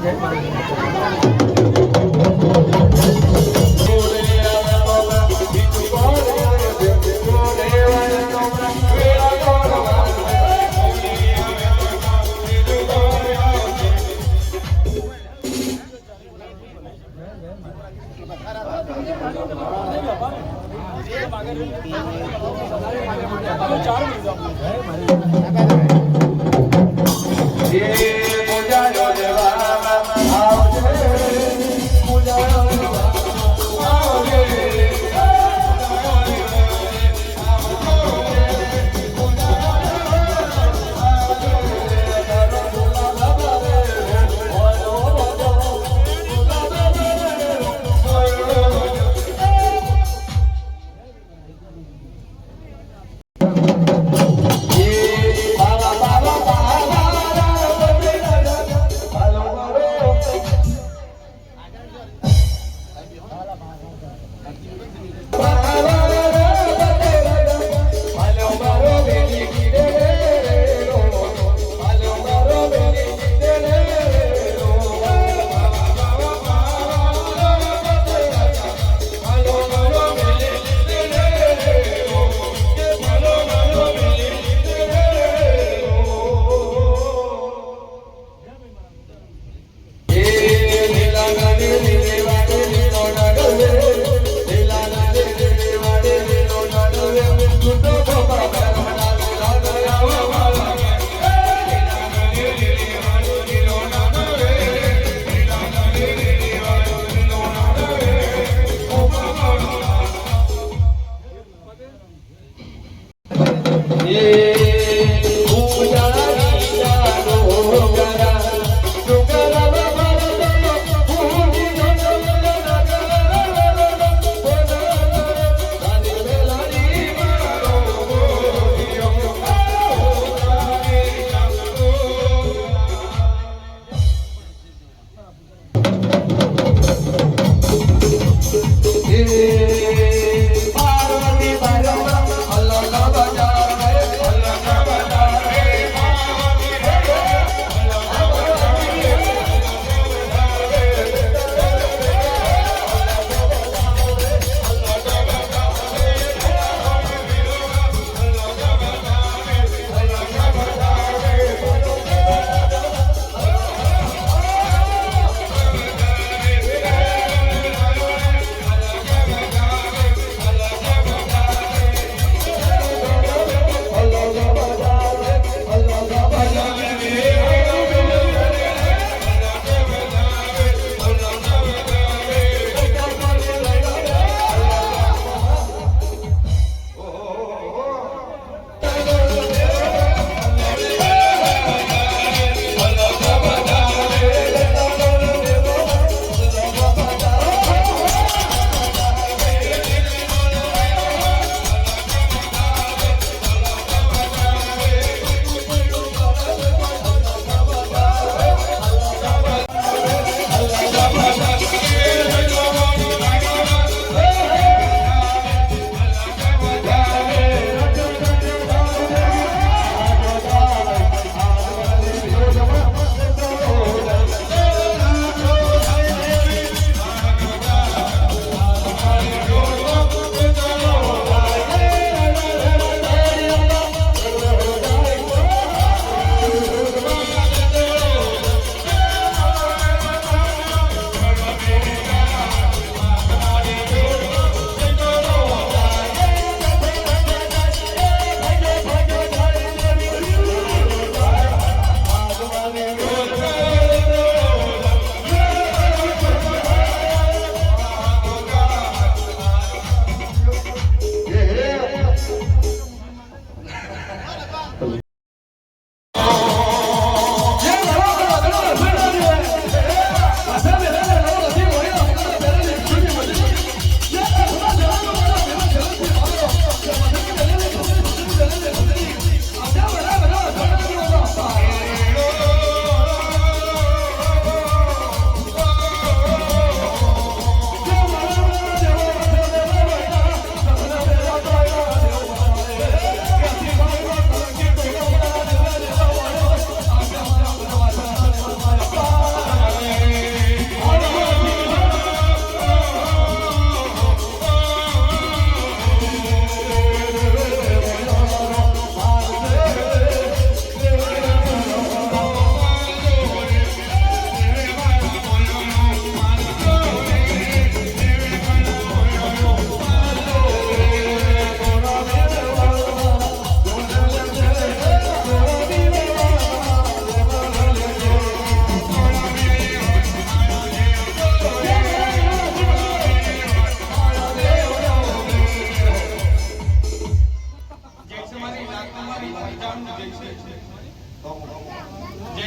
પૂજા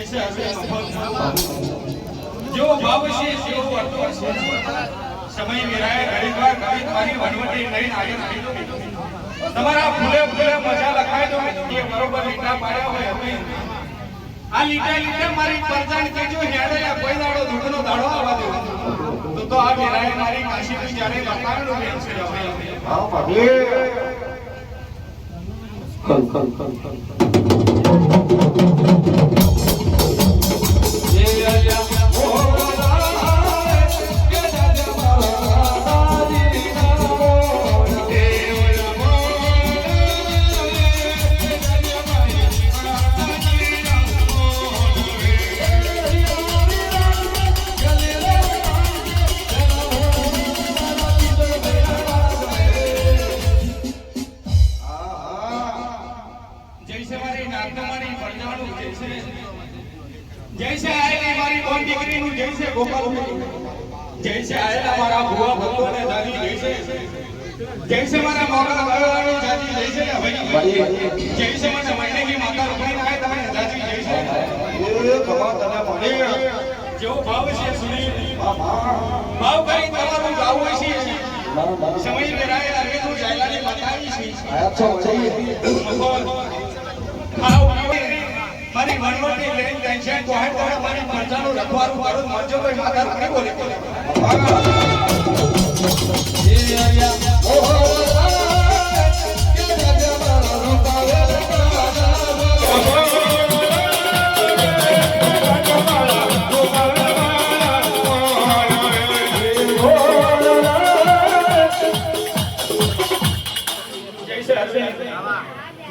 जो भाव છે જેવો વર્તો છે સમય મેરાય ઘડીવાર કવિત મારી વનવટી લઈને આગળ આવી તમારા ફૂલે ફૂલે મજા લખાય તો એ બરોબર લીટા પાડ્યા હોય હવે આ લીટા મારી પરજાણ કેજો હેડે કોઈ દાડો દુખનો દાડો આવવા દો તો આ મેરાય મારી કાશી થી જ્યારે લખાણું બેન છે હવે આવ ભાગલે કલ जैसे आए हमारी कौन डिग्री नु जैसे गोपाल जैसे आए हमारा बुआ भक्तो ने दादी जैसे जैसे हमारा मोगरा भगवान दादी जैसे भाई जैसे मन महीने की माता रुपई आए तने दादी जैसे ये खबा तने मने जो भाव से सुनी भाव करी તમારું ગાવું છે સમય મેરાય લાગે તો જાયલાની બતાવી છે અચ્છા चाहिए મારી વનવટી લઈને ટેન્શન તો હે તો મારી પરજાનો રખવારું કરું મરજો ભાઈ માતા રાણી બોલે એ આયા ઓહો કે રાજા રૂપાવે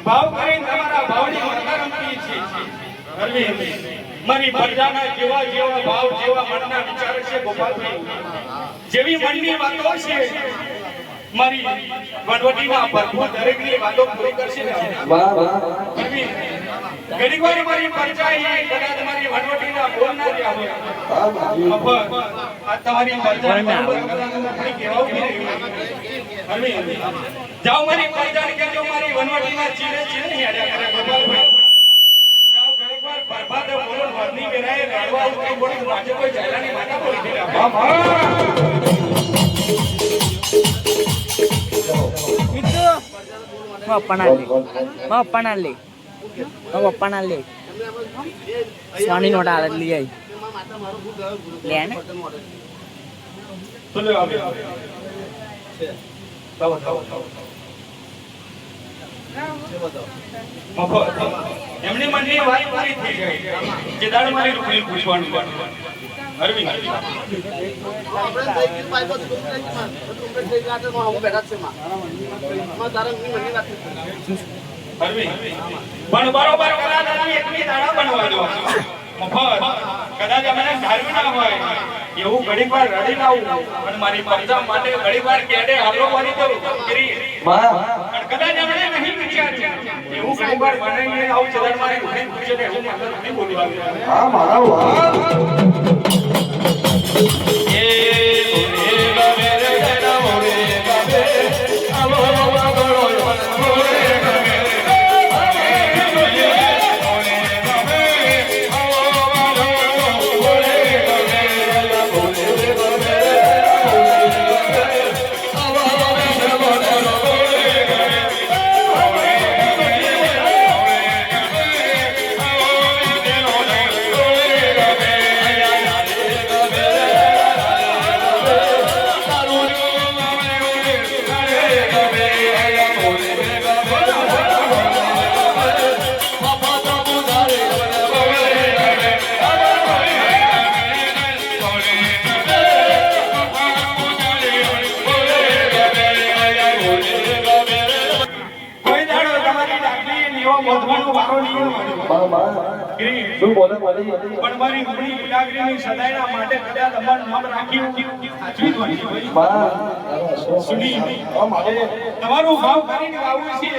ભાવ કરીને તમારા ભાવની મરતા રમતી છે મારી પરજાના જેવા જેવા ભાવ જેવા મનના વિચાર છે ગોપાલભાઈ જેવી મનની વાતો છે મારી વનવટીના ભરપૂર દરેકની વાતો પૂરી કરશે વાહ વાહ ઘડીવાર મારી પરજાઈ કદાચ મારી વનવટીના બોલ ના રહ્યા હોય આ તમારી પરજાઈ બરોબર કહેવાવું નહીં જાઓ મારી પરજાને કહેજો મારી વનવટીના ચીરે ચીરે હેડ્યા કરે ગોપાલભાઈ બરબાદ બોલો વરની મેરાય રડવા ઉતરી બોલી વાજે કોઈ જાયલાની માતા બોલી દે વાહ વાહ મિત્રો પપ્પાના લે સ્વાની નોટ આલે લઈ આવી લે ને તો લે આવે તાવ એમની મનની વાત પૂરી થઈ ગઈ જે દાડ મારી રૂપની પૂછવાનું અરવિંદ આપણે થઈ ગઈ પાઈ તો કમ્પ્લીટ થઈ ગયા તો હું બેઠા છે માં તારા મનની વાત અરવિંદ પણ બરોબર કલા દાદી એકની દાડા બનવા દો મફત કદાચ અમને ધાર્યું ના હોય એવું ઘડીવાર રડી લાવું અને મારી પરજા માટે ઘડીવાર કેડે હાલો મારી દઉં કરી વાહ કદાચ અમને નહીં વિચાર્યું એવું ઘણીવાર બનાવીને આવું ચલણ મારી રૂપની પૂછે ને હું અંદર નહીં બોલવા હા મારા વાહ એ ઓરે ગમે રે ના ઓરે ગમે આવો ગળો ઓરે ગમે શું બોલે બોલે પણ મારી ઉમરી વિલાગરીની સદાયના માટે કદાચ અમર નામ રાખ્યું સાચવી દોની બા સુની તમારું ભાવ કરીને આવું છે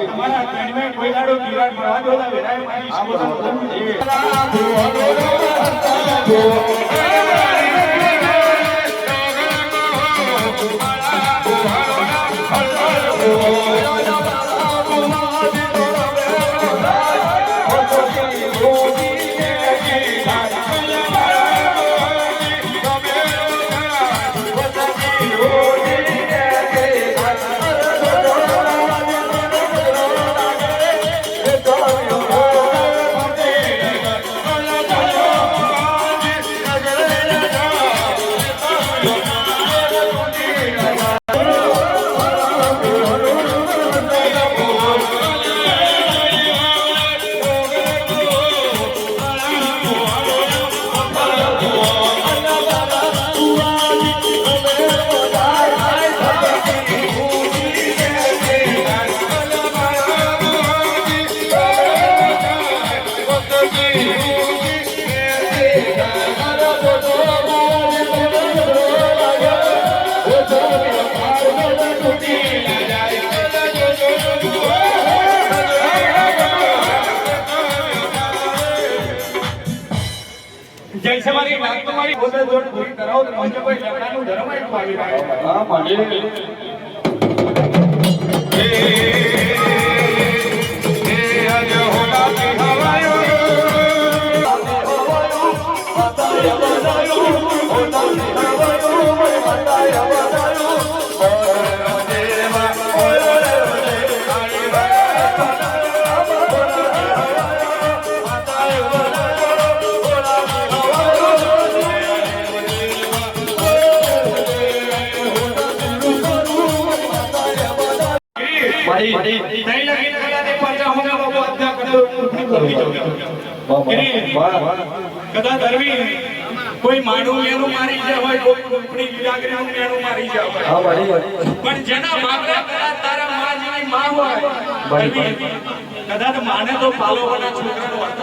તમારા ત્રણમે કોઈ દાડો દિવાળ ભરવા દોલા વેરાય મારી જૈસે મારી વાત તમારી બોલે જોડ પૂરી કરાવો તો મંજુ ભાઈ લગડાનું ધર્મ એક પાવી રહ્યો હા માજી નહીં લગી કદાચ પાછા હોગા બાબુ અધ્યા કદાચ ધરવી કોઈ માનું એનું મારી જાય હોય કોઈ કંપની વિરાગરીનું એનું મારી જાય પણ જેના બાપરા કદાચ તારા માં જેવી માં હોય કદાચ માને તો પાલોવાના છોકરાનો વર્તન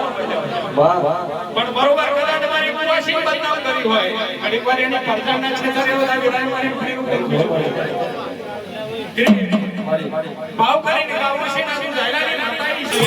હોય પણ બરોબર કદાચ મારી કુવાસી બદનામ કરી હોય ઘણી વાર એને પડદાના છેતરે બધા વિરાય મારી ફરીનું ભાવ કરીને ગાવું છે ને હું જાયલાની નાતાઈ છે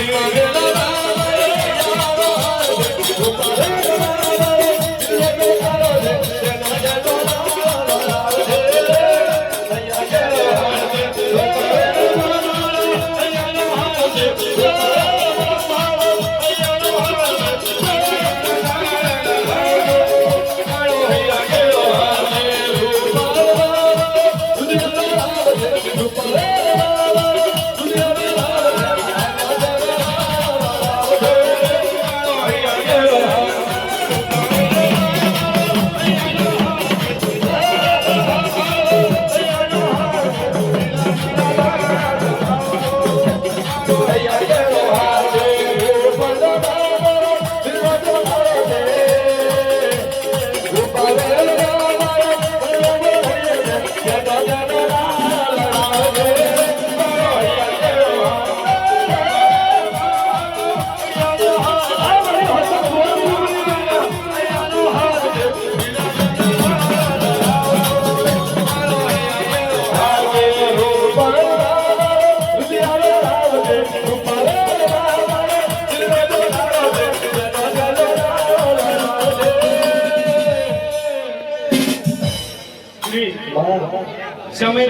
સમય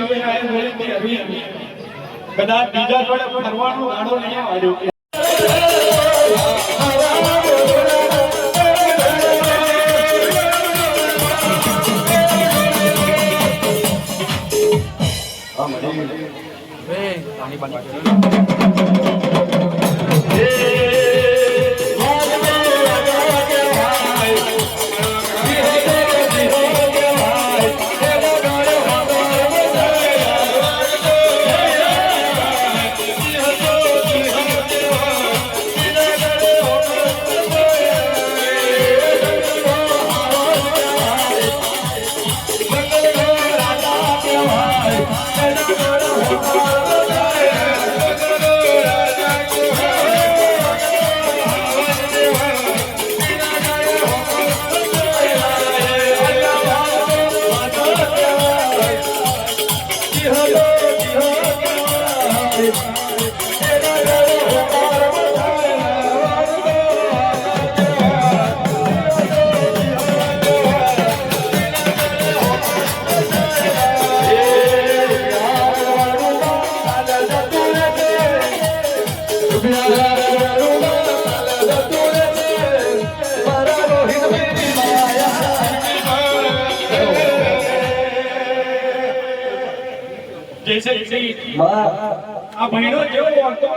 કદાચ બીજા જોડે ફરવાનો ગાડો નહીં આવ્યો જૈસે આ મહિનો જેવો હતો